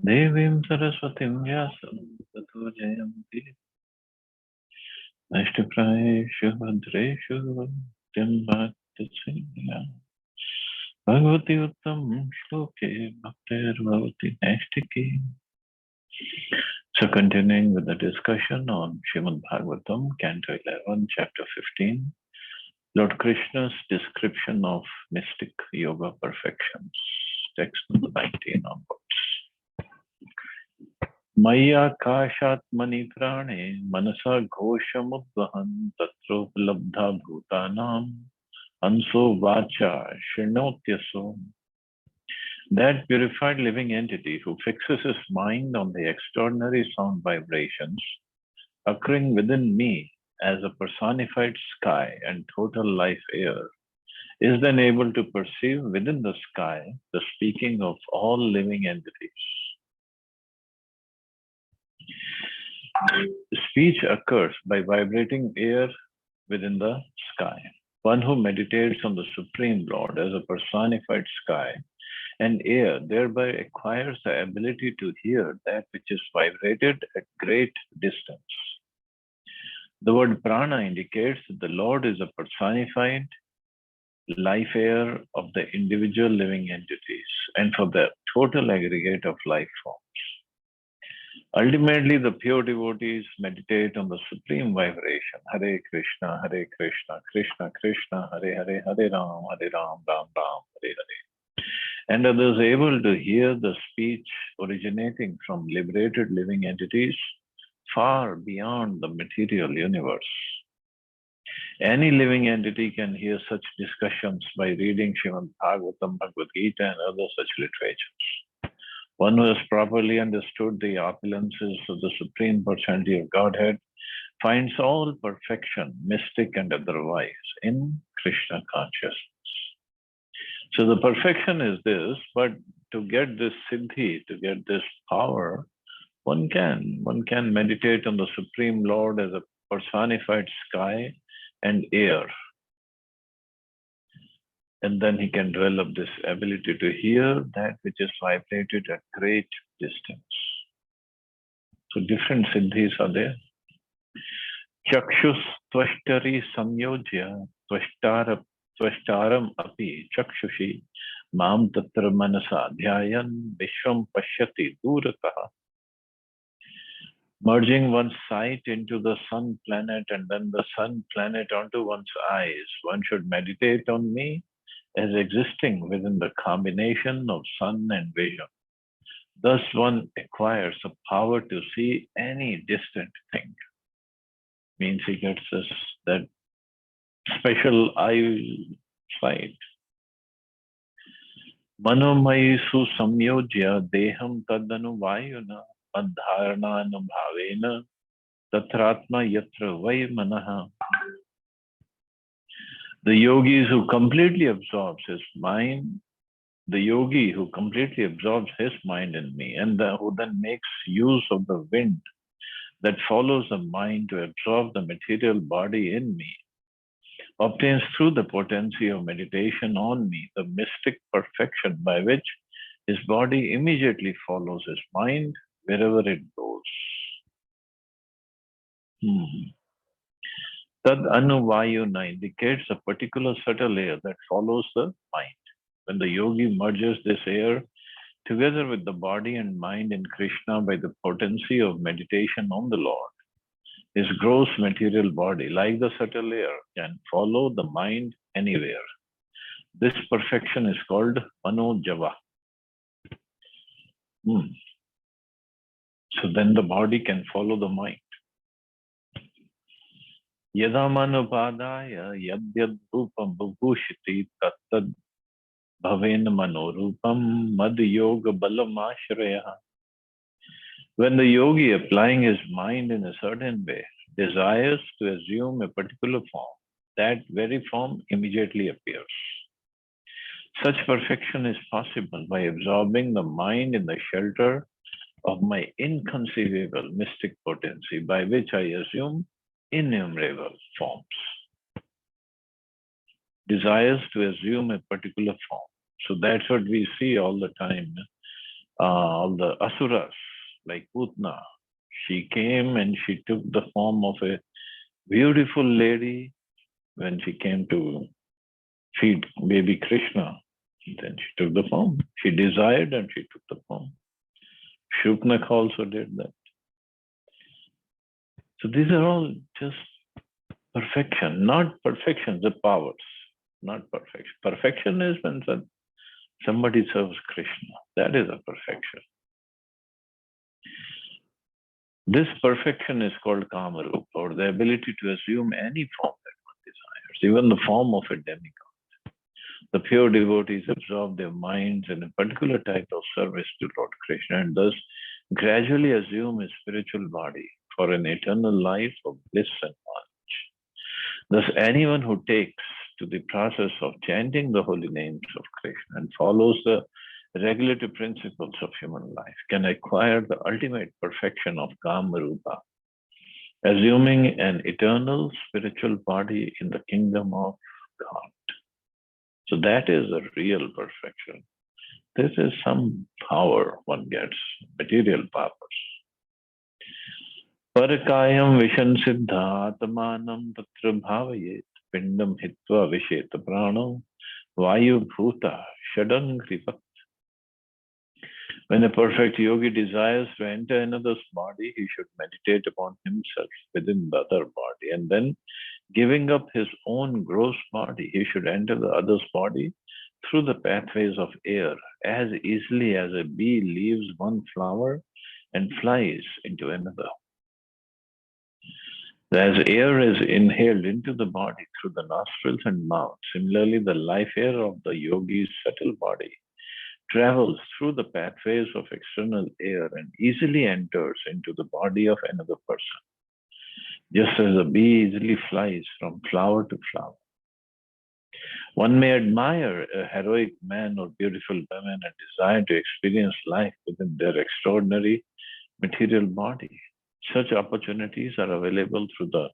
देवीं सरस्वतीं व्यासं ततो जयन्ति नष्टप्रायेषु भद्रेषु जन्माद्यस्य भगवति उत्तमं श्लोके भक्तिर्भवति नैष्टिकी. So continuing with the discussion on Srimad Bhagavatam, Canto 11, Chapter 15, Lord Krishna's description of mystic yoga perfections. Text number 19 onwards. Maya kashatmani prane manasa ghoshamudvahan tatroplabdha bhutanam anso vacha shrinotyasam. That purified living entity who fixes his mind on the extraordinary sound vibrations occurring within me as a personified sky and total life air is then able to perceive within the sky the speaking of all living entities. Speech occurs by vibrating air within the sky. One who meditates on the Supreme Lord as a personified sky and air thereby acquires the ability to hear that which is vibrated at great distance. The word prana indicates that the Lord is a personified life air of the individual living entities and for the total aggregate of life forms. Ultimately, the pure devotees meditate on the supreme vibration, Hare Krishna, Krishna Krishna, Hare Hare, Hare Ram, Ram Ram, Hare Hare. And are thus able to hear the speech originating from liberated living entities far beyond the material universe. Any living entity can hear such discussions by reading Srimad Bhagavatam, Bhagavad Gita, and other such literatures. One who has properly understood the opulences of the Supreme Personality of Godhead finds all perfection, mystic and otherwise, in Krishna consciousness. So the perfection is this, but to get this siddhi, to get this power, one can meditate on the Supreme Lord as a personified sky and air. And then he can develop this ability to hear that which is vibrated at great distance. So different siddhis are there. Chakshus tvashtari samyojya tvashtaram api chakshushi mam tatra manasa dhyayan vishwam pashyati durataha. Merging one's sight into the sun planet and then the sun planet onto one's eyes, one should meditate on me as existing within the combination of sun and vision. Thus one acquires the power to see any distant thing. Means he gets that special eye sight. Manomai su samyojya deham tadanu vayuna adharana anubhavena tatratma yatra vai manaha. The yogis who completely absorbs his mind, the yogi who completely absorbs his mind in me and who then makes use of the wind that follows the mind to absorb the material body in me, obtains through the potency of meditation on me the mystic perfection by which his body immediately follows his mind wherever it goes. Tad anuvayuna indicates a particular subtle air that follows the mind. When the yogi merges this air together with the body and mind in Krishna by the potency of meditation on the Lord, his gross material body, like the subtle air, can follow the mind anywhere. This perfection is called manojava. So then the body can follow the mind. Yadamanupādāya yadyad rūpam bhūshiti tattad bhavena manorūpam mad yoga balam ashraya. When the yogi, applying his mind in a certain way, desires to assume a particular form, that very form immediately appears. Such perfection is possible by absorbing the mind in the shelter of my inconceivable mystic potency, by which I assume innumerable forms. Desires to assume a particular form. So that's what we see all the time. all the asuras, like Putna. She came and she took the form of a beautiful lady when she came to feed baby Krishna. Then she took the form. She desired and she took the form. Shuknak also did that. So these are all just perfection, not perfection, the powers, not perfection. Perfection is when somebody serves Krishna. That is a perfection. This perfection is called Kamarup, or the ability to assume any form that one desires, even the form of a demigod. The pure devotees absorb their minds in a particular type of service to Lord Krishna and thus gradually assume a spiritual body for an eternal life of bliss and knowledge. Thus, anyone who takes to the process of chanting the holy names of Krishna and follows the regulative principles of human life can acquire the ultimate perfection of Kamarupa, assuming an eternal spiritual body in the kingdom of God. So that is a real perfection. This is some power one gets, material powers. Parakayam vishan siddhatmanam tatra bhavayet pindam hitva visheta prano vayu bhuta shadangrivat. When a perfect yogi desires to enter another's body, he should meditate upon himself within the other body, and then giving up his own gross body, he should enter the other's body through the pathways of air as easily as a bee leaves one flower and flies into another. As air is inhaled into the body through the nostrils and mouth, similarly, the life air of the yogi's subtle body travels through the pathways of external air and easily enters into the body of another person, just as a bee easily flies from flower to flower. One may admire a heroic man or beautiful woman and desire to experience life within their extraordinary material body. Such opportunities are available through the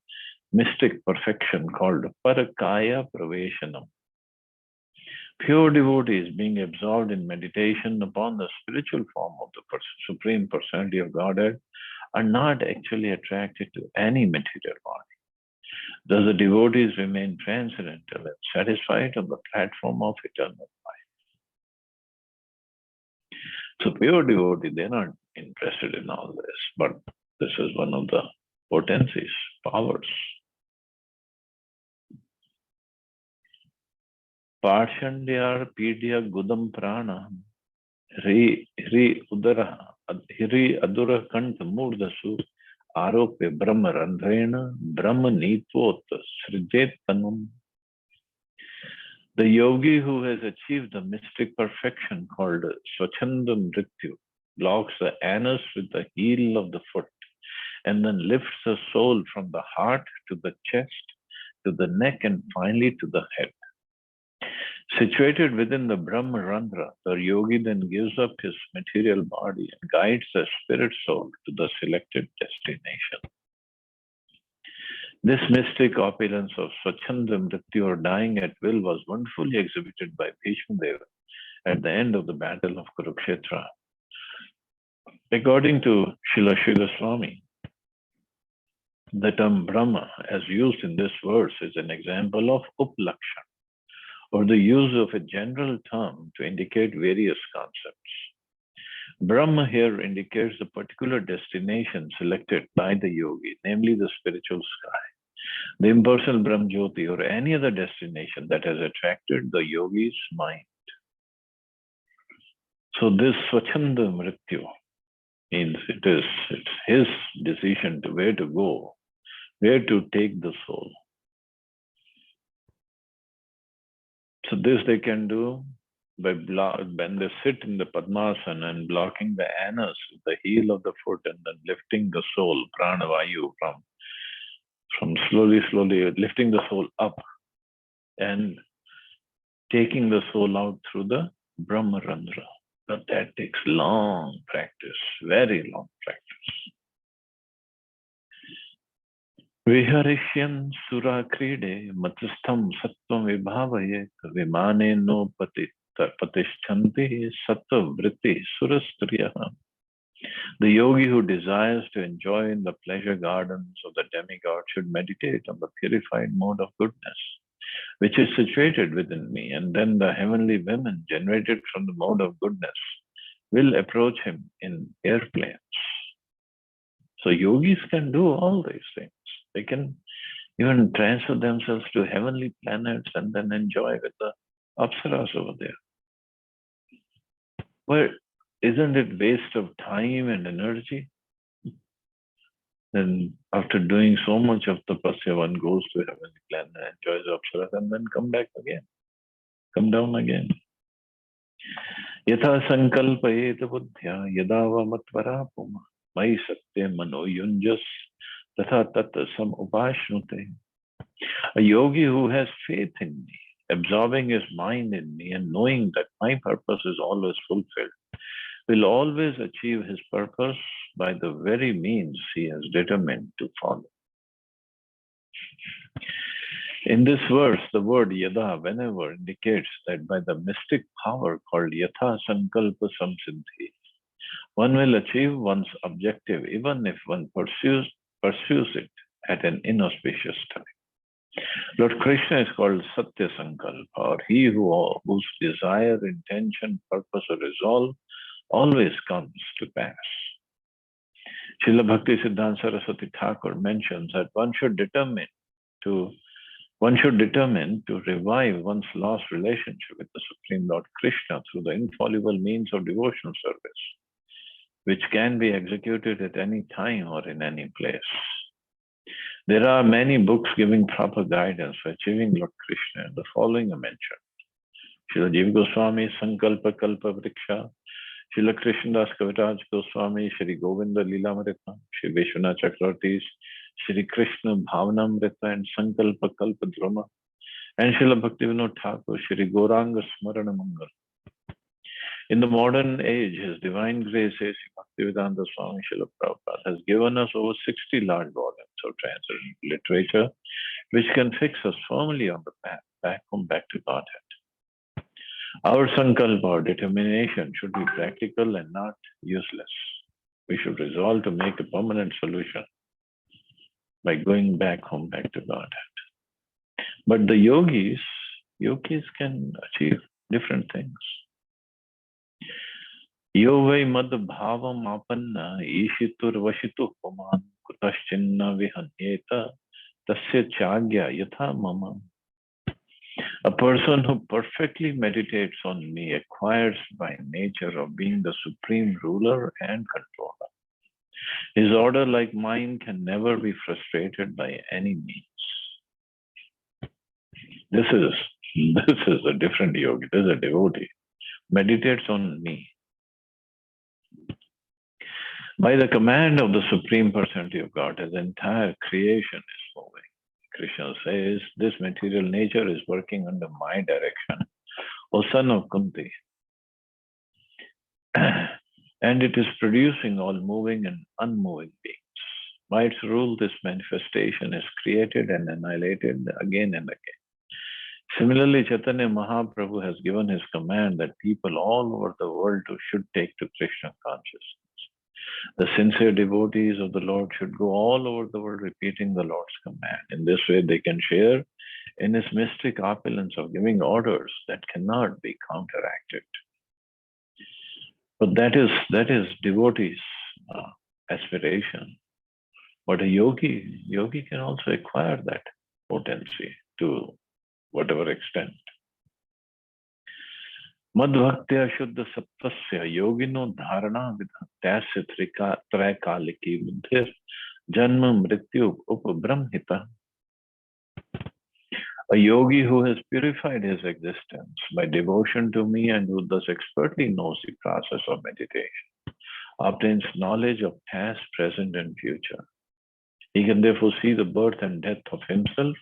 mystic perfection called Parakaya Praveshanam. Pure devotees, being absorbed in meditation upon the spiritual form of the Supreme Personality of Godhead, are not actually attracted to any material body. Thus, the devotees remain transcendental and satisfied on the platform of eternal life. So, pure devotee, they're not interested in all this, but this is one of the potencies, powers. Parshandyar Pidya Gudam Prana Hri Udara Hri Adura Kant Murdasu Arope Brahma Randhrena Brahma Nitvot Srijet Tanum. The yogi who has achieved the mystic perfection called Swachandam Mrityu blocks the anus with the heel of the foot and then lifts the soul from the heart to the chest, to the neck, and finally to the head. Situated within the Brahma Randhra, the yogi then gives up his material body and guides the spirit soul to the selected destination. This mystic opulence of Swachanda Mrityu, or dying at will, was wonderfully exhibited by Bhishma Deva at the end of the battle of Kurukshetra. According to Srila Sri Goswami, the term Brahma, as used in this verse, is an example of uplakshan, or the use of a general term to indicate various concepts. Brahma here indicates the particular destination selected by the yogi, namely the spiritual sky, the impersonal Brahm Jyoti, or any other destination that has attracted the yogi's mind. So this Swachanda Mrityu means it's his decision to where to go, where to take the soul. So this they can do by when they sit in the Padmasana and blocking the anus with the heel of the foot and then lifting the soul, pranavayu, from slowly lifting the soul up and taking the soul out through the Brahmarandra. But that takes long practice, very long practice. Viharishyam sura kride matastham sattvam vibhavayet vimane no patishtanti sattva vritti surastriyaha. The yogi who desires to enjoy in the pleasure gardens of the demigod should meditate on the purified mode of goodness, which is situated within me, and then the heavenly women generated from the mode of goodness will approach him in airplanes. So yogis can do all these things. They can even transfer themselves to heavenly planets and then enjoy with the apsaras over there. But isn't it waste of time and energy? Then after doing so much of tapasya, one goes to heavenly planet, enjoys apsaras, and then come down again. Yatha sankalpayeta buddhya yadava matvara puma mai satya mano yunjas tatha tatta sam upashnute. A yogi who has faith in me, absorbing his mind in me and knowing that my purpose is always fulfilled, will always achieve his purpose by the very means he has determined to follow. In this verse, the word yada, whenever, indicates that by the mystic power called yatha sankalpa samsiddhi, one will achieve one's objective even if one pursues it at an inauspicious time. Lord Krishna is called Satya Sankalpa, or he whose desire, intention, purpose, or resolve always comes to pass. Srila Bhakti Siddhanta Saraswati Thakur mentions that one should determine to revive one's lost relationship with the Supreme Lord Krishna through the infallible means of devotional service, which can be executed at any time or in any place. There are many books giving proper guidance for achieving Lord Krishna. The following are mentioned: Srila Jiva Goswami, Sankalpa Kalpa Vriksha, Srila Krishnadas Kaviraj Goswami, Shri Govinda Lilamrita, Shri Vishwanath Chakravartis, Shri Krishna Bhavanamrita and Sankalpa Kalpa Dhruma, and Srila Bhaktivinoda Thakur, Shri Gauranga Smarana Mangal. In the modern age, His Divine Grace A.C. Bhaktivedanta Swami Srila Prabhupada has given us over 60 large volumes of translated literature, which can fix us firmly on the path back to Godhead. Our sankalpa or determination should be practical and not useless. We should resolve to make a permanent solution by going back to Godhead. But the yogis can achieve different things. Yo vai mad bhavam apanna ishitur vashitu puman kutaschinna vihanyeta tasya chagya yatha mama. A person who perfectly meditates on me acquires by nature of being the supreme ruler and controller. His order, like mine, can never be frustrated by any means. This is a different yogi. This is a devotee. Meditates on me. By the command of the Supreme Personality of God, His entire creation is moving. Krishna says, this material nature is working under my direction, O son of Kunti. And it is producing all moving and unmoving beings. By its rule, this manifestation is created and annihilated again and again. Similarly, Chaitanya Mahaprabhu has given his command that people all over the world should take to Krishna consciousness. The sincere devotees of the Lord should go all over the world repeating the Lord's command. In this way, they can share in His mystic opulence of giving orders that cannot be counteracted. But that is devotees' aspiration. But a yogi can also acquire that potency to whatever extent. Madhvaktya Shuddha Saptasya Yogino Dharana Vidhatyasya Trakaliki Buddhir Janma Mrityu Upabrahmhita. A yogi who has purified his existence by devotion to me and who thus expertly knows the process of meditation obtains knowledge of past, present, and future. He can therefore see the birth and death of himself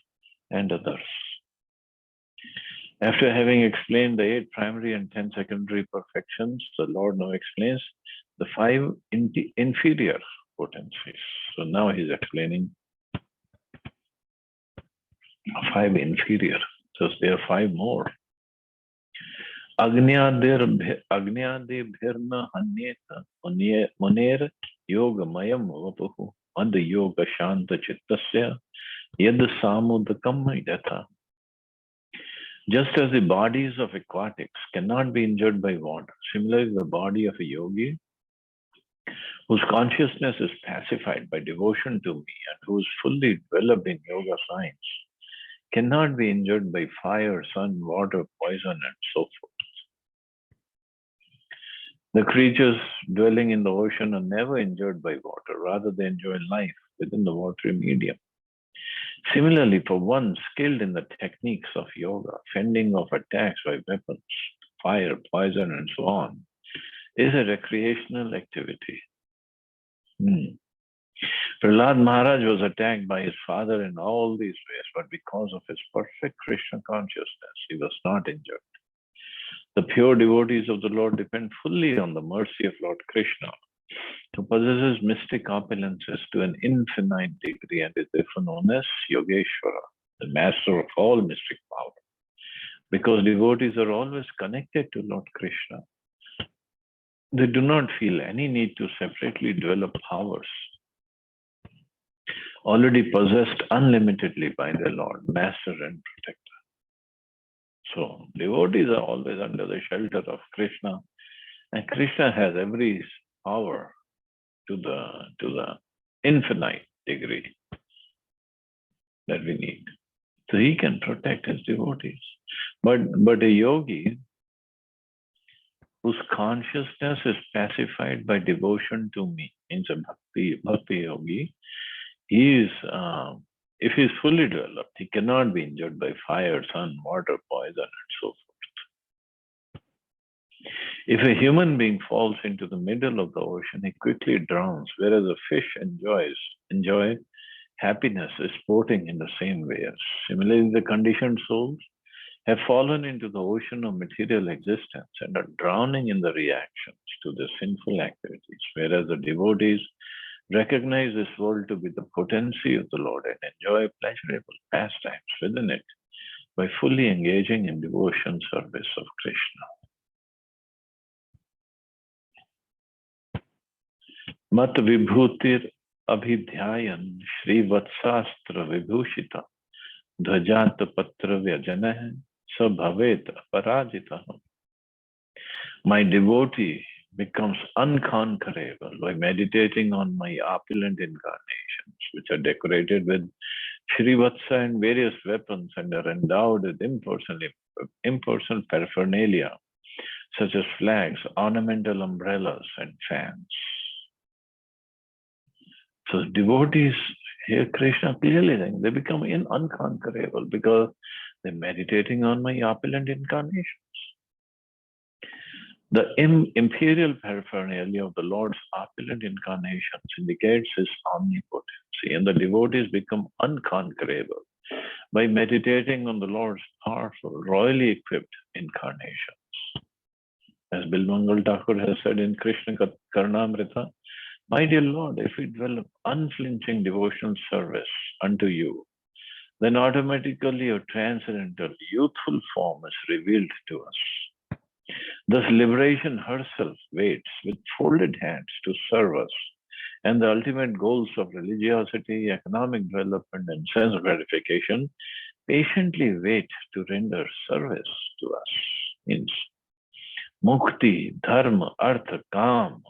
and others. After having explained the 8 primary and 10 secondary perfections, the Lord now explains the 5 inferior potencies. So now he's explaining 5 inferior. So there are 5 more. अग्न्यादिभिर्न हन्येत Muner योगमयं वपुः मद योग शांत चित्तस्य यद सामुदकम यथा. Just as the bodies of aquatics cannot be injured by water, similarly the body of a yogi whose consciousness is pacified by devotion to me and who is fully developed in yoga science cannot be injured by fire, sun, water, poison, and so forth. The creatures dwelling in the ocean are never injured by water, rather they enjoy life within the watery medium. Similarly, for one skilled in the techniques of yoga, fending off attacks by weapons, fire, poison, and so on, is a recreational activity. Prahlad Maharaj was attacked by his father in all these ways, but because of his perfect Krishna consciousness, he was not injured. The pure devotees of the Lord depend fully on the mercy of Lord Krishna, who possesses mystic opulences to an infinite degree and is therefore known as Yogeshwara, the master of all mystic power. Because devotees are always connected to Lord Krishna, they do not feel any need to separately develop powers already possessed unlimitedly by their Lord, Master and Protector. So devotees are always under the shelter of Krishna, and Krishna has every power to the infinite degree that we need. So he can protect his devotees. But a yogi whose consciousness is pacified by devotion to me, means a bhakti yogi, he is, if he is fully developed, he cannot be injured by fire, sun, water, poison, and so forth. If a human being falls into the middle of the ocean, he quickly drowns, whereas a fish enjoy happiness sporting in the same way. Similarly, the conditioned souls have fallen into the ocean of material existence and are drowning in the reactions to their sinful activities, whereas the devotees recognize this world to be the potency of the Lord and enjoy pleasurable pastimes within it by fully engaging in devotion service of Krishna. Mat vibhutir abhidhyayan Shri Vatsastra vibhushita dhvajat patra vyajanah sabhavet aparajita. My devotee becomes unconquerable by meditating on my opulent incarnations, which are decorated with Shrivatsa and various weapons and are endowed with impersonal paraphernalia, such as flags, ornamental umbrellas, and fans. So devotees hear Krishna clearly saying they become unconquerable because they're meditating on my opulent incarnations. The imperial paraphernalia of the Lord's opulent incarnations indicates his omnipotency, and the devotees become unconquerable by meditating on the Lord's powerful, royally equipped incarnations. As Bilmangal Thakur has said in Krishna Karnamrita, my dear Lord, if we develop unflinching devotional service unto you, then automatically your transcendental, youthful form is revealed to us. Thus, liberation herself waits with folded hands to serve us, and the ultimate goals of religiosity, economic development, and sense gratification patiently wait to render service to us. Means mukti, dharma, artha, kam,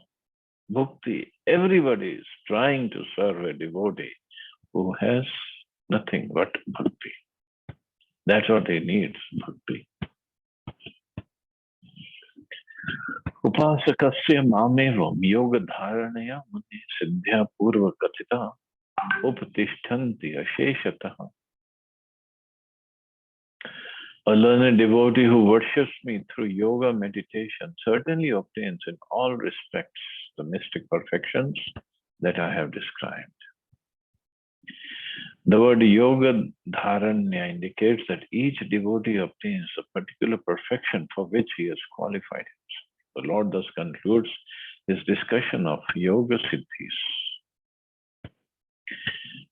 bhakti. Everybody is trying to serve a devotee who has nothing but bhakti. That's what he needs, bhakti. Upasakasya mamevam yoga dharanaya muni siddhya purva kathita upatishtanti asheshataha. A learned devotee who worships me through yoga meditation certainly obtains in all respects the mystic perfections that I have described. The word yoga dharanya indicates that each devotee obtains a particular perfection for which he has qualified himself. The Lord thus concludes his discussion of yoga siddhis.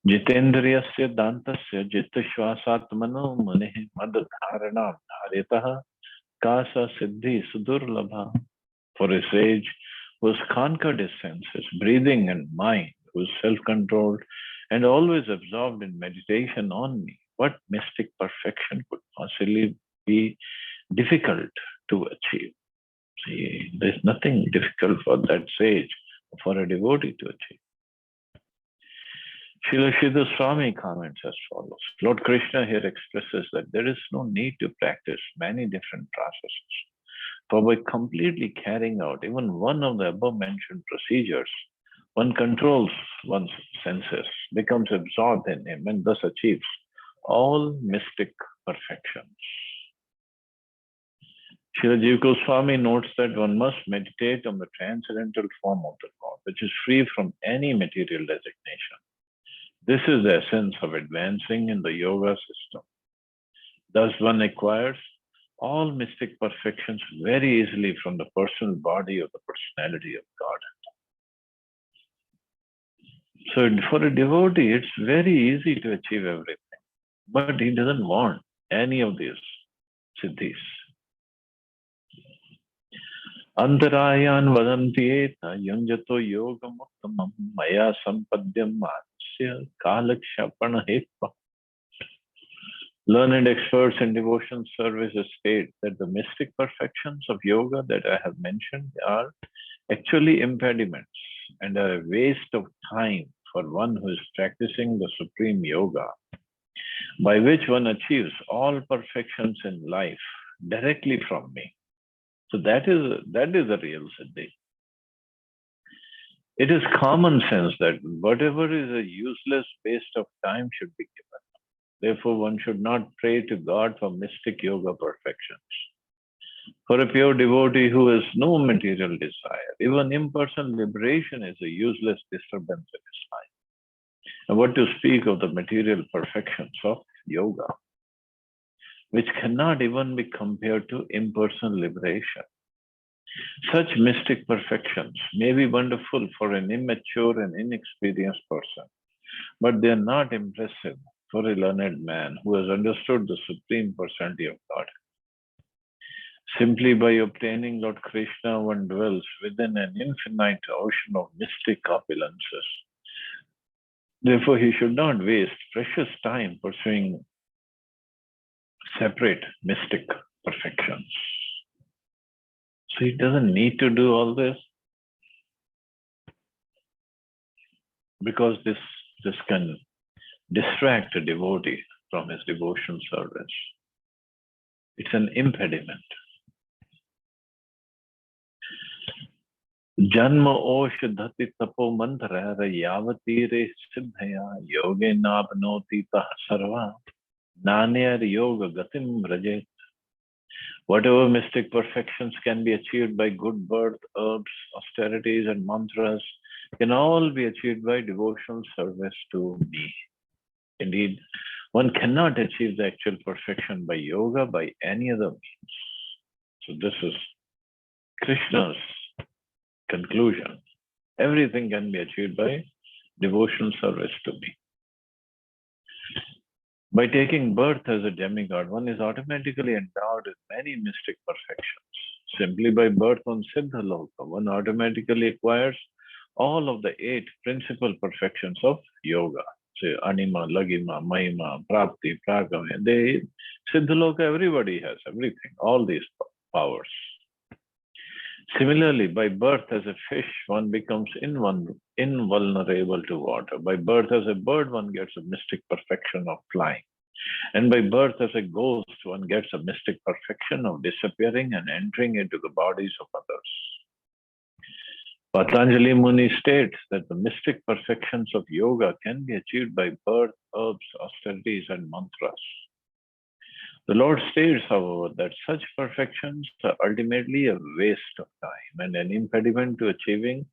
Jitendriyasya dantasya jittashvasatmano munih mad dharanam dharitah Kasa Siddhi Sudurlabha. For a sage who has conquered his senses, breathing and mind, who is self-controlled and always absorbed in meditation on me, what mystic perfection could possibly be difficult to achieve? See, there's nothing difficult for that sage, for a devotee to achieve. Srila Sridhar Swami comments as follows. Lord Krishna here expresses that there is no need to practice many different processes. For by completely carrying out even one of the above mentioned procedures, one controls one's senses, becomes absorbed in him, and thus achieves all mystic perfections. Srila Jiva Goswami notes that one must meditate on the transcendental form of the Lord, which is free from any material designation. This is the essence of advancing in the yoga system. Thus, one acquires all mystic perfections very easily from the personal body of the personality of God. So, for a devotee, it's very easy to achieve everything, but he doesn't want any of these siddhis. Antarayan vadantieta yunjato yoga muttamam maya sampadyam matsya kalakshapana hetva. Learned experts in devotion services state that the mystic perfections of yoga that I have mentioned are actually impediments and are a waste of time for one who is practicing the supreme yoga, by which one achieves all perfections in life directly from me. So that is a real siddhi. It is common sense that whatever is a useless waste of time should be given. Therefore, one should not pray to God for mystic yoga perfections. For a pure devotee who has no material desire, even impersonal liberation is a useless disturbance in his life. And what to speak of the material perfections of yoga, which cannot even be compared to impersonal liberation. Such mystic perfections may be wonderful for an immature and inexperienced person, but they are not impressive for a learned man who has understood the supreme personality of God. Simply by obtaining Lord Krishna, one dwells within an infinite ocean of mystic opulences. Therefore, he should not waste precious time pursuing separate mystic perfections. So he doesn't need to do all this because this can distract a devotee from his devotional service. It's an impediment. Janma osh dhati tapo mantra yavatire siddhaya yoge nabnoti tah sarva nanyar yoga gatim rajet. Whatever mystic perfections can be achieved by good birth, herbs, austerities, and mantras can all be achieved by devotional service to me. Indeed, one cannot achieve the actual perfection by yoga by any other means. So this is Krishna's conclusion. Everything can be achieved by devotional service to me. By taking birth as a demigod, one is automatically endowed with many mystic perfections. Simply by birth on Siddha Loka, one automatically acquires all of the 8 principal perfections of yoga. Say Anima, Lagima, Mahima, Prapti, Pragama. Siddha Loka, everybody has everything, all these powers. Similarly, by birth as a fish, one becomes invulnerable to water. By birth as a bird, one gets a mystic perfection of flying. And by birth as a ghost, one gets a mystic perfection of disappearing and entering into the bodies of others. Patanjali Muni states that the mystic perfections of yoga can be achieved by birth, herbs, austerities, and mantras. The Lord states, however, that such perfections are ultimately a waste of time and an impediment to achieving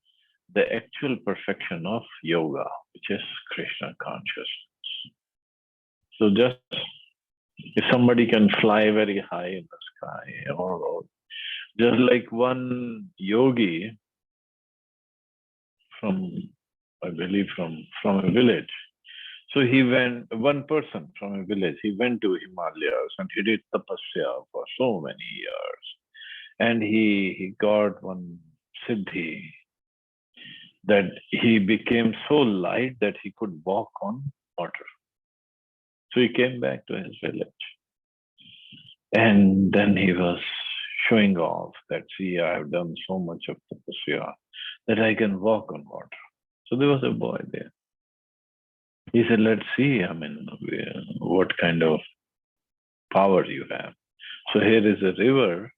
the actual perfection of yoga, which is Krishna consciousness. So just if somebody can fly very high in the sky, or just like one yogi from, I believe, from a village. So he went, one person from a village, he went to Himalayas and he did tapasya for so many years. And he got one siddhi that he became so light that he could walk on water. So he came back to his village. And then he was showing off that, see, I have done so much of tapasya that I can walk on water. So there was a boy there. He said, let's see, what kind of power you have. So here is a river.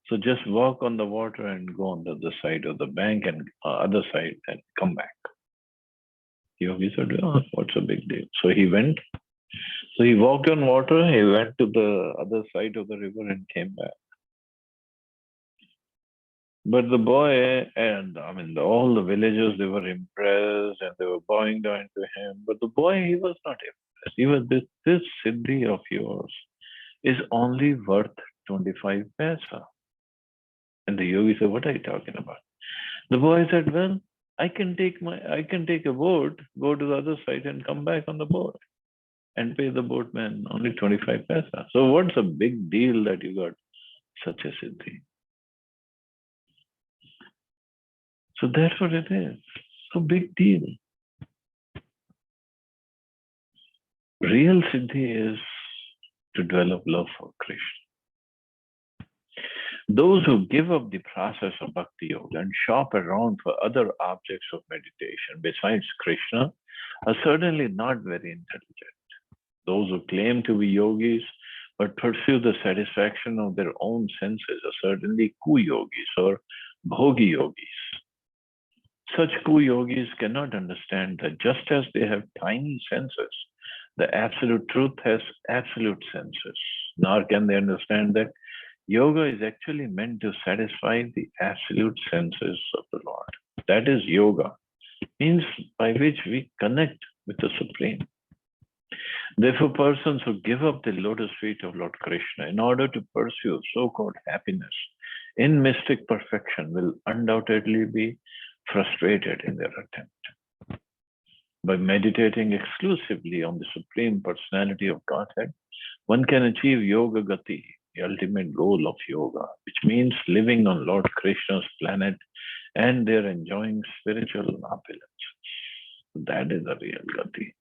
So just walk on the water and go on the other side of the bank and other side and come back. Yogi said, oh, what's a big deal? So he went. So he walked on water. He went to the other side of the river and came back. But the boy and all the villagers, they were impressed and they were bowing down to him. But the boy, he was not impressed. He was this siddhi of yours is only worth 25 paisa. And the yogi said, what are you talking about? The boy said, well, I can take a boat, go to the other side and come back on the boat and pay the boatman only 25 paisa. So what's a big deal that you got such a siddhi? So that's what it is. So big deal. Real siddhi is to develop love for Krishna. Those who give up the process of bhakti yoga and shop around for other objects of meditation besides Krishna are certainly not very intelligent. Those who claim to be yogis but pursue the satisfaction of their own senses are certainly ku-yogis or bhogi yogis. Such ku-yogis cannot understand that just as they have tiny senses, the absolute truth has absolute senses. Nor can they understand that yoga is actually meant to satisfy the absolute senses of the Lord. That is yoga, means by which we connect with the Supreme. Therefore, persons who give up the lotus feet of Lord Krishna in order to pursue so-called happiness in mystic perfection will undoubtedly be frustrated in their attempt. By meditating exclusively on the Supreme Personality of Godhead, one can achieve Yoga Gati, the ultimate goal of yoga, which means living on Lord Krishna's planet and there enjoying spiritual opulence. That is the real Gati.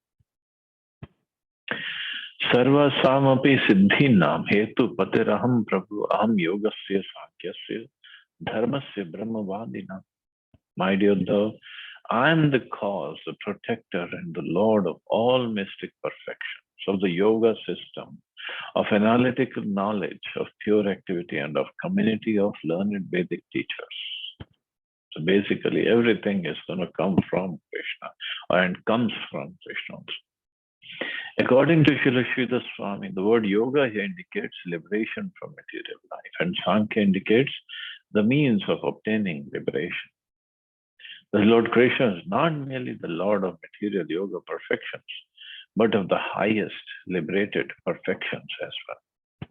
Sarva samapi siddhinam hetu patiraham prabhu aham yogasya sankyasya dharmasya brahmavadina. My dear Uddhav, I am the cause, the protector, and the Lord of all mystic perfections of the yoga system, of analytical knowledge, of pure activity, and of community of learned Vedic teachers. So basically, everything is going to come from Krishna and comes from Krishna. According to Srila Sridhar Swami, the word yoga here indicates liberation from material life, and Sankhya indicates the means of obtaining liberation. The Lord Krishna is not merely the Lord of material yoga perfections, but of the highest liberated perfections as well.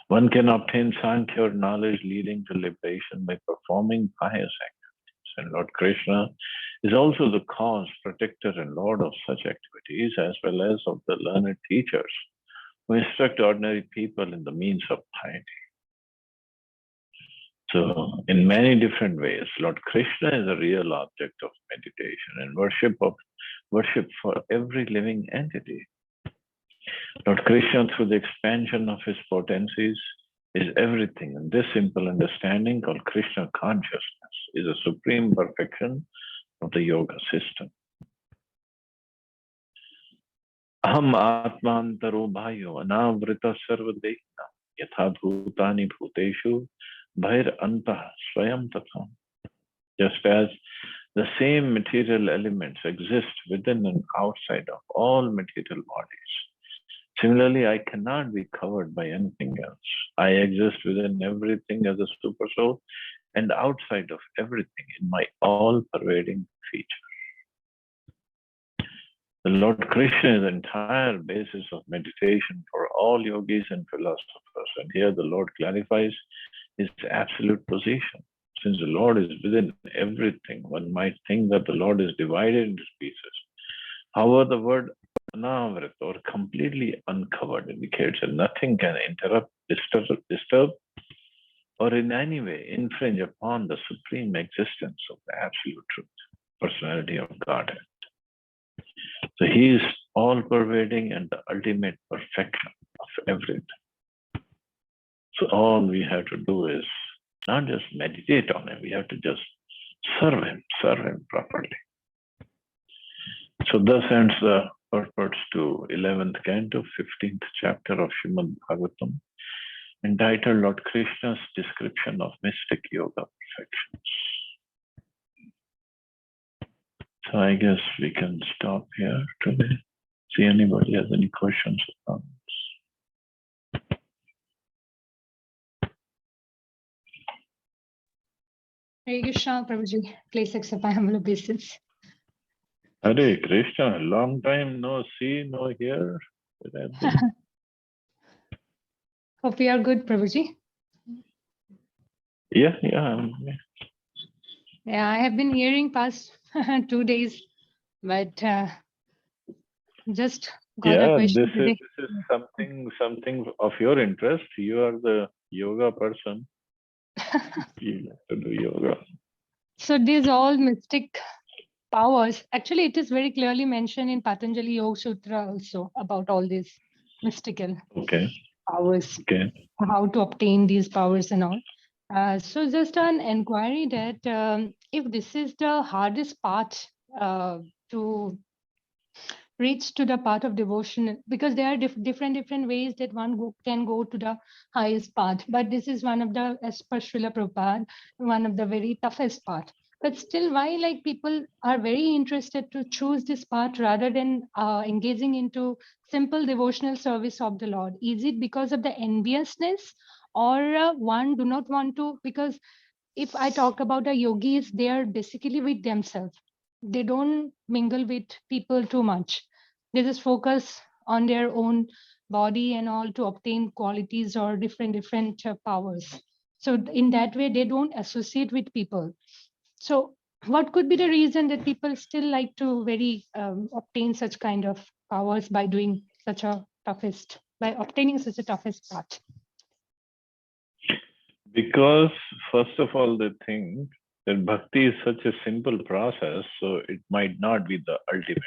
One can obtain Sankhya or knowledge leading to liberation by performing pious activities. And Lord Krishna is also the cause, protector, and Lord of such activities, as well as of the learned teachers who instruct ordinary people in the means of piety. So, in many different ways, Lord Krishna is a real object of meditation and worship for every living entity. Lord Krishna, through the expansion of his potencies, is everything. And this simple understanding, called Krishna consciousness, is a supreme perfection of the yoga system. Aham atmantaro bhayo anavrita sarvadehna yatha bhutani bhuteshu bhair antah swayam tatham. Just as the same material elements exist within and outside of all material bodies, similarly, I cannot be covered by anything else. I exist within everything as a super soul and outside of everything in my all-pervading feature. The Lord Krishna is the entire basis of meditation for all yogis and philosophers. And here the Lord clarifies his absolute position. Since the Lord is within everything, one might think that the Lord is divided into pieces. However, the word anavrit, or completely uncovered, indicates that nothing can interrupt, disturb, or in any way infringe upon the supreme existence of the absolute truth, personality of Godhead. So he is all pervading and the ultimate perfection of everything. So all we have to do is not just meditate on him, we have to just serve him properly. So thus ends the purports to 11th canto, 15th chapter of Srimad Bhagavatam, entitled Lord Krishna's Description of Mystic Yoga Perfections. So I guess we can stop here today. See anybody has any questions or comments? Hare Krishna, Prabhuji. Please accept my humble obeisance. Hare Krishna, long time no see, no hear. Hope we are good, Prabhuji. Yeah. Yeah, I have been hearing past 2 days, but just got a question This today. is something of your interest. You are the yoga person. You have to do yoga. So these all mystic powers, actually it is very clearly mentioned in Patanjali Yoga Sutra also about all these mystical powers, how to obtain these powers and all. So just an inquiry that if this is the hardest part to reach to the path of devotion, because there are different ways that one can go to the highest path, but this is one of the, as per Srila Prabhupada, one of the very toughest part. But still, why like people are very interested to choose this path rather than engaging into simple devotional service of the Lord? Is it because of the enviousness, or one do not want to? Because if I talk about the yogis, they are basically with themselves. They don't mingle with people too much. They just focus on their own body and all to obtain qualities or different powers. So in that way, they don't associate with people. So what could be the reason that people still like to very obtain such kind of powers by doing such a toughest, by obtaining such a toughest path? Because first of all, they think that bhakti is such a simple process, so it might not be the ultimate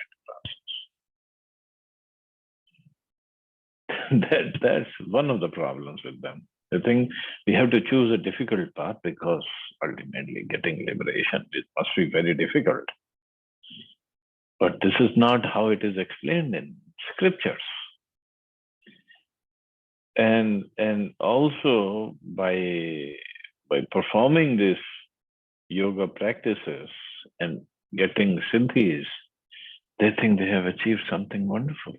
process. That's one of the problems with them. They think we have to choose a difficult path because ultimately getting liberation must be very difficult. But this is not how it is explained in scriptures. And also by performing these yoga practices and getting siddhis, they think they have achieved something wonderful.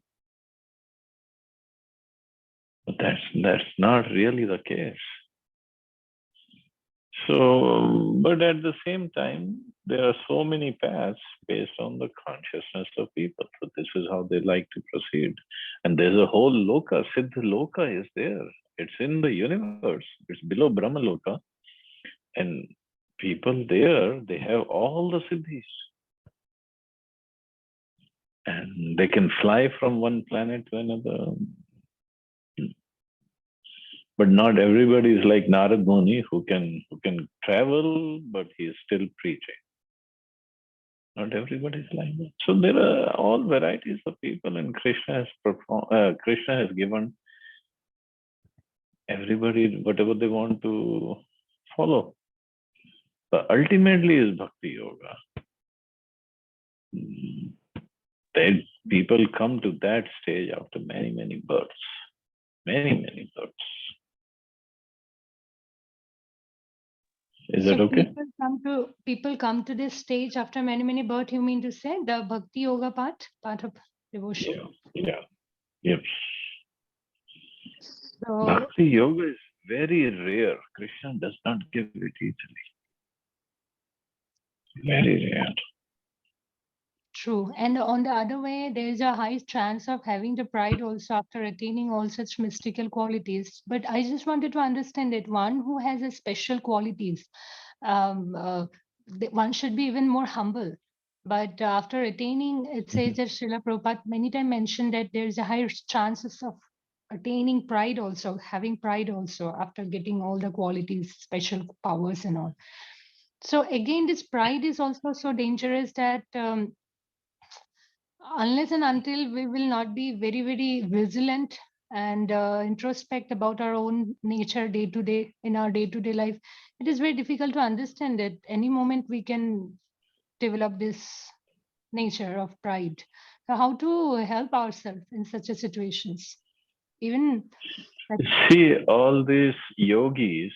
But that's not really the case. So, but at the same time, there are so many paths based on the consciousness of people. So this is how they like to proceed. And there's a whole loka, Siddha Loka is there. It's in the universe. It's below Brahma Loka. And people there, they have all the siddhis. And they can fly from one planet to another. But not everybody is like Narad Muni who can travel, but he is still preaching. Not everybody is like that. So there are all varieties of people, and Krishna has given everybody whatever they want to follow. But ultimately is bhakti yoga. Then people come to that stage after many births. Many births. Is that okay? People come to this stage after many births, you mean to say, the bhakti yoga part of devotion? Yeah. Yes. So, bhakti yoga is very rare. Krishna does not give it easily. Very rare. True. And on the other way, there is a high chance of having the pride also after attaining all such mystical qualities. But I just wanted to understand that one who has a special qualities, one should be even more humble. But after attaining, it says that Srila Prabhupada many times mentioned that there is a higher chances of attaining pride also, having pride also after getting all the qualities, special powers and all. So again, this pride is also so dangerous that unless and until we will not be very, very vigilant and introspect about our own nature day to day in our day to day life, it is very difficult to understand that any moment we can develop this nature of pride. So how to help ourselves in such a situations? Even See, all these yogis,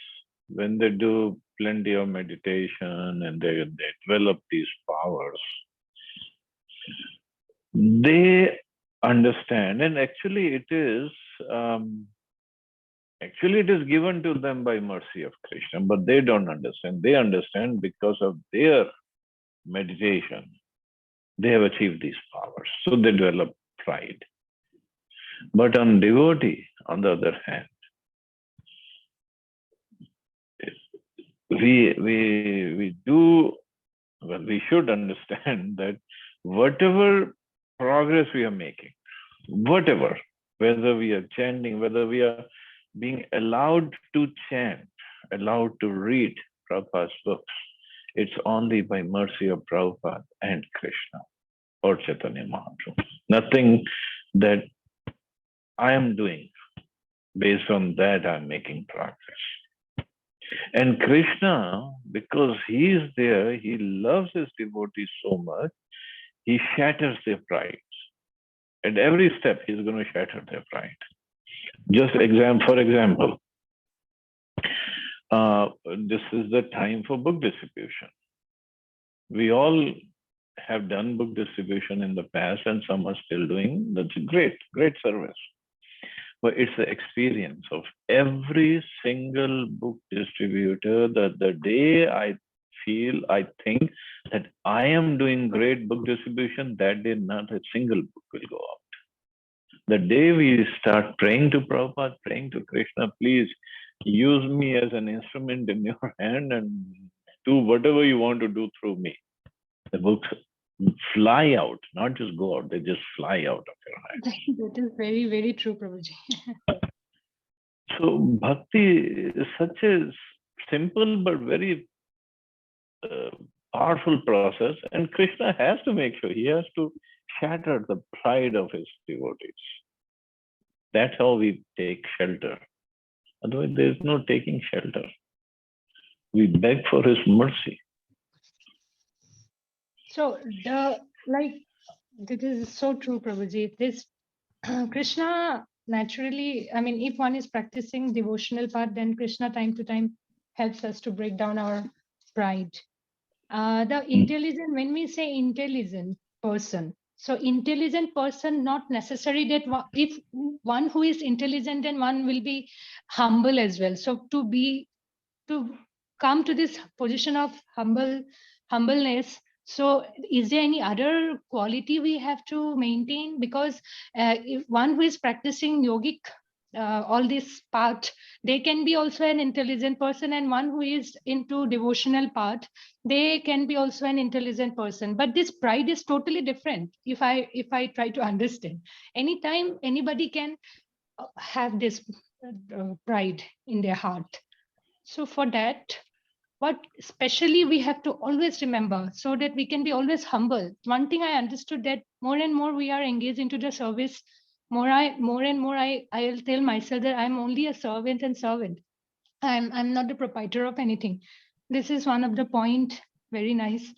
when they do plenty of meditation and they develop these powers, they understand, and actually it is given to them by mercy of Krishna, but they don't understand. They understand because of their meditation, they have achieved these powers. So they develop pride. But on devotee, on the other hand, we should understand that whatever progress we are making, whatever, whether we are chanting, whether we are being allowed to chant, allowed to read Prabhupada's books, it's only by mercy of Prabhupada and Krishna or Chaitanya Mahaprabhu. Nothing that I am doing. Based on that, I'm making progress. And Krishna, because he is there, he loves his devotees so much, he shatters their pride. At every step, he's going to shatter their pride. For example, this is the time for book distribution. We all have done book distribution in the past, and some are still doing. That's a great service. But it's the experience of every single book distributor that the day I think that I am doing great book distribution, that day not a single book will go out. The day we start praying to Prabhupada, praying to Krishna, please use me as an instrument in your hand and do whatever you want to do through me. The books fly out, not just go out, they just fly out of your hand. That is very, very true, Prabhuji. So bhakti is such a simple but very powerful process, and Krishna has to make sure, he has to shatter the pride of his devotees. That's how we take shelter. Otherwise, there's no taking shelter. We beg for his mercy. So this is so true, Prabhuji. This Krishna naturally, I mean, if one is practicing devotional path, then Krishna time to time helps us to break down our pride. The intelligent, when we say intelligent person, so intelligent person, not necessary that if one who is intelligent, then one will be humble as well. So to come to this position of humbleness, so is there any other quality we have to maintain? Because if one who is practicing yogic all this part, they can be also an intelligent person, and one who is into devotional part, they can be also an intelligent person. But this pride is totally different. If I try to understand, anytime anybody can have this pride in their heart. So for that, what especially we have to always remember, so that we can be always humble. One thing I understood, that more and more we are engaged into the service, more and more I'll tell myself that I'm only a servant and servant. I'm not the proprietor of anything. This is one of the point, very nice.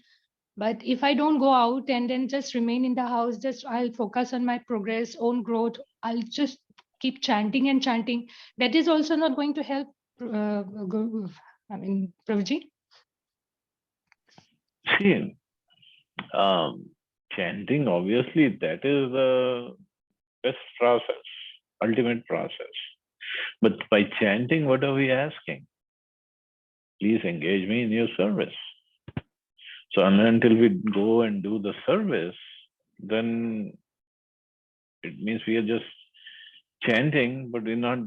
But if I don't go out and then just remain in the house, just I'll focus on my progress, own growth, I'll just keep chanting and chanting. That is also not going to help. Prabhuji? See, chanting, obviously, that is the best process, ultimate process. But by chanting, what are we asking? Please engage me in your service. So until we go and do the service, then it means we are just chanting, but we're not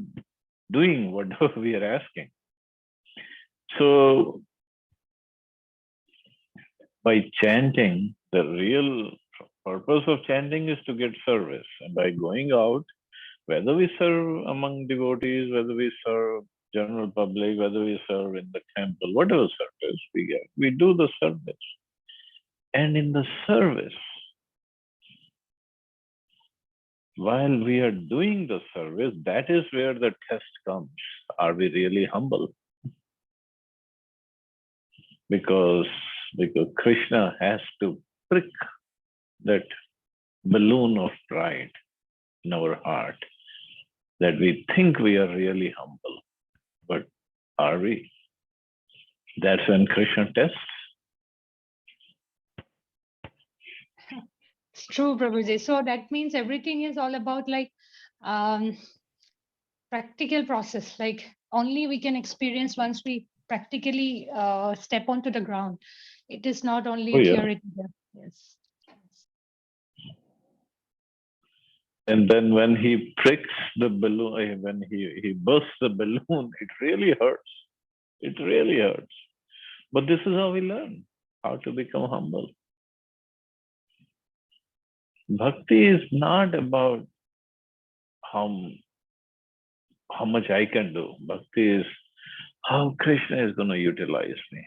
doing whatever we are asking. So by chanting, The real purpose of chanting is to get service. And by going out, whether we serve among devotees, whether we serve general public, whether we serve in the temple, whatever service we get, we do the service. And in the service, while we are doing the service, that is where the test comes. Are we really humble? Because Krishna has to prick that balloon of pride in our heart, that we think we are really humble. But are we? That's when Krishna tests. It's true, Prabhuji. So that means everything is all about like practical process. Like only we can experience once we practically step onto the ground. It is not only theoretical. Yes. And then when he pricks the balloon, when he bursts the balloon, it really hurts. It really hurts. But this is how we learn how to become humble. Bhakti is not about how much I can do. Bhakti is how Krishna is going to utilize me.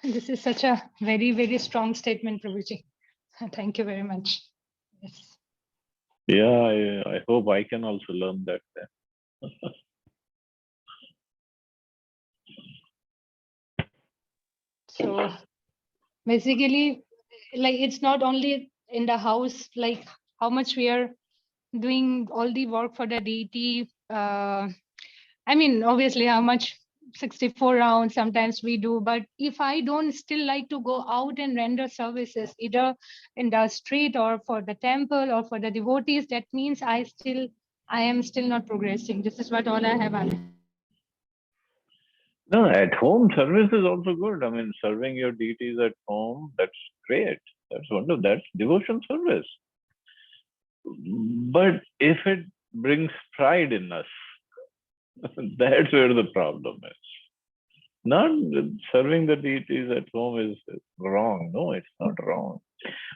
This is such a very, very strong statement, Prabhuji. Thank you very much. Yes. Yeah, I hope I can also learn that. So basically, like it's not only in the house, like how much we are doing all the work for the deity. I mean, obviously, how much 64 rounds sometimes we do, but if I don't still like to go out and render services, either in the street or for the temple or for the devotees, that means I am still not progressing. This is what all I have understood. No, at home service is also good. I mean, serving your deities at home, that's great. That's wonderful. That's devotion service. But if it brings pride in us, that's where the problem is. Not serving the deities at home is wrong. No, it's not wrong.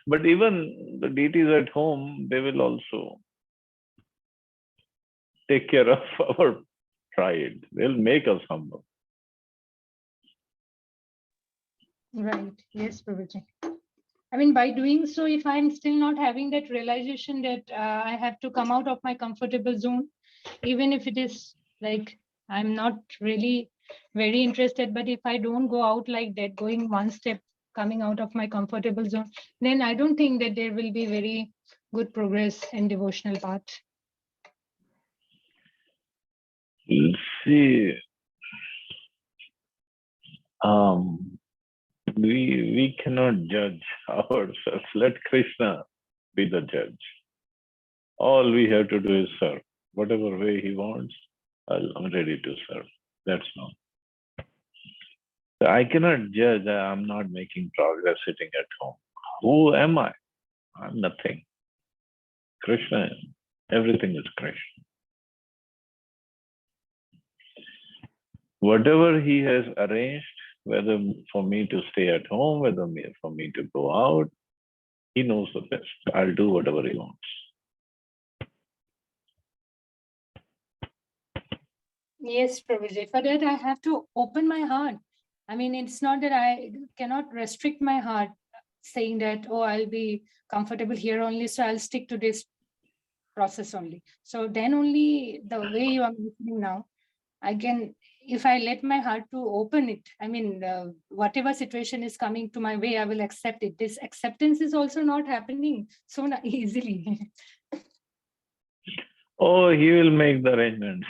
But even the deities at home, they will also take care of our pride. They'll make us humble. Right. Yes, Prabhuji. I mean, by doing so, if I'm still not having that realization that I have to come out of my comfortable zone, even if it is like I'm not really very interested, but if I don't go out like that, going one step, coming out of my comfortable zone, then I don't think that there will be very good progress in devotional path. See, we cannot judge ourselves. Let Krishna be the judge. All we have to do is serve. Whatever way he wants, I'm ready to serve. That's all. So I cannot judge. I'm not making progress sitting at home. Who am I? I'm nothing. Krishna, everything is Krishna. Whatever he has arranged, whether for me to stay at home, whether for me to go out, he knows the best. I'll do whatever he wants. Yes, Prabhuji. For that, I have to open my heart. I mean, it's not that I cannot restrict my heart, saying that, oh, I'll be comfortable here only, so I'll stick to this process only. So then only the way you are mentioning now, I can, if I let my heart to open it, I mean, whatever situation is coming to my way, I will accept it. This acceptance is also not happening so easily. Oh, he will make the arrangements.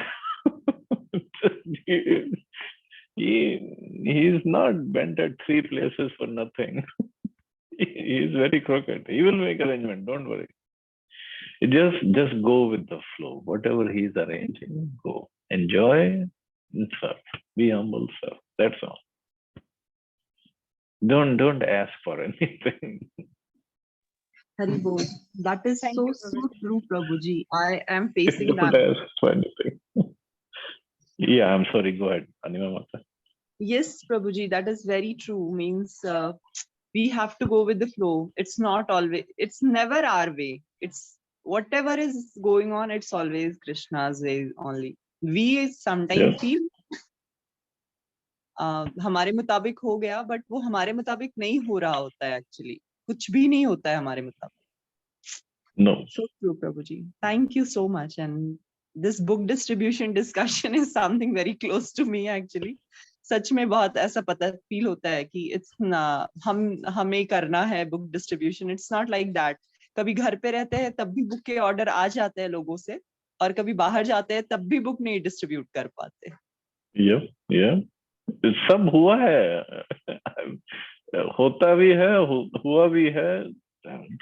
He's not bent at 3 places for nothing. He's very crooked. He will make arrangement. Don't worry. Just go with the flow. Whatever he's arranging, go. Enjoy and serve. Be humble, serve. That's all. Don't ask for anything. Hari Bol. That is Thank so you, so Prabhuji. true, Prabhuji. I am facing Don't that. ask for anything. Yeah, I'm sorry. Go ahead, Anima Mata. Yes, Prabhuji, that is very true. Means we have to go with the flow. It's not always, it's never our way. It's whatever is going on, it's always Krishna's way only. We sometimes Yeah. feel हमारे मुताबिक हो गया, but वो हमारे मुताबिक नहीं हो रहा होता है actually. कुछ भी नहीं होता है हमारे मुताबिक. No. So true, Prabhuji. Thank you so much. And this book distribution discussion is something very close to me actually. सच में बहुत ऐसा पता फील होता है कि इट्स ना हमें करना है book distribution. It's not like that. कभी घर पे रहते हैं तब भी बुक के ऑर्डर आ जाते हैं लोगों से, और कभी बाहर जाते हैं तब भी बुक नहीं डिस्ट्रीब्यूट कर पाते. Yeah. सब हुआ है, होता भी है, हुआ भी है.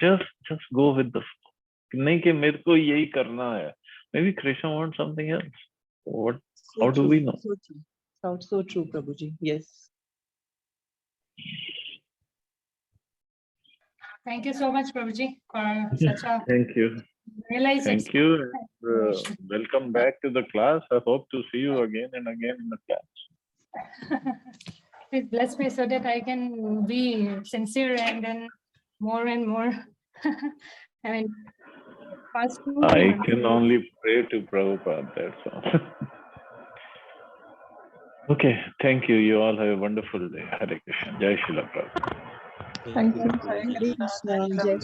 Just go with the flow. नहीं कि मेरे को यही करना है. Maybe Krishna wants something else. What? How do we know? So true. So true, Prabhuji. Yes. Thank you so much, Prabhuji, for such a Thank you. realized Thank you. And, welcome back to the class. I hope to see you again and again in the class. Please bless me so that I can be sincere and then more and more. I mean, past 2 I months. can only pray to Prabhupada, that's all. Okay, thank you. You all have a wonderful day. Hare Krishna. Jai Srila Prabhupada. Thank you. Hare Krishna. Jai